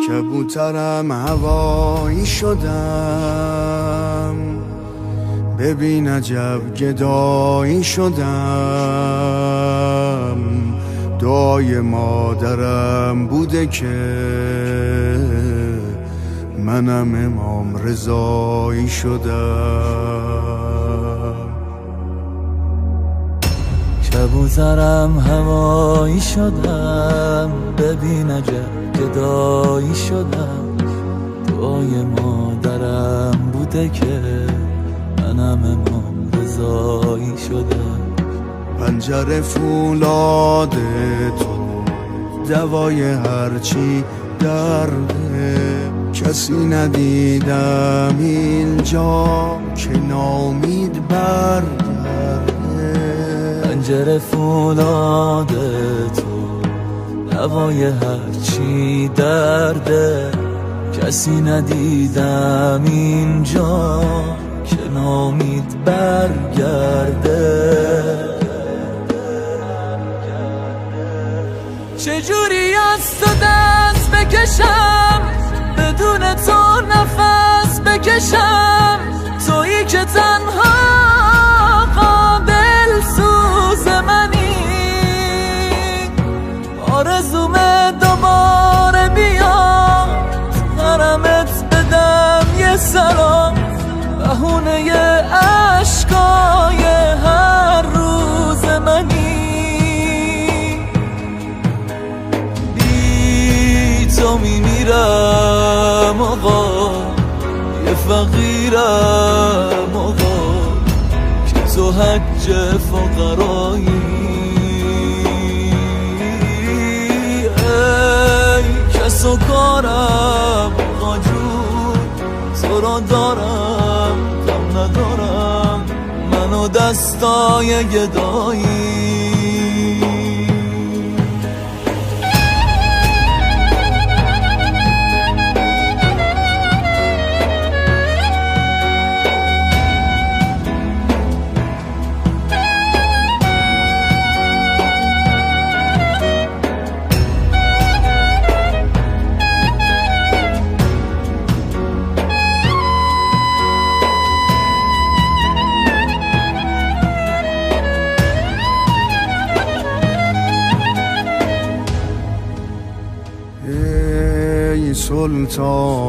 کبوترم هوایی شدم، ببین عجب گدایی شدم. دعای مادرم بوده که منم امام رضایی شدم. کبوترم هوایی شدم، ببین عجب گدایی شدم. دعای مادرم بوده که منم امام رضایی شدم. پنجره فولاد تو دوای هرچی درده، کسی ندیدم اینجا که ناامید برگرده. پنجره فولاد تو دوای هرچی درده، کسی ندیدم اینجا که ناامید برگرده. چجوری از تو دست بکشم، بدون تو نفس بکشم، تویی که تنها قابل سوز منی. آرزومه دوباره بیا حرمت بدم یه سلام، بهونه عشقای هر روز منی. بی تو میمیرم آقا، یه فقیرم آقا، که تو حج فقرایی. ای کس و کارم آقا جون، تو را دارم کم ندارم، منو دستای گدایی. ای سلطان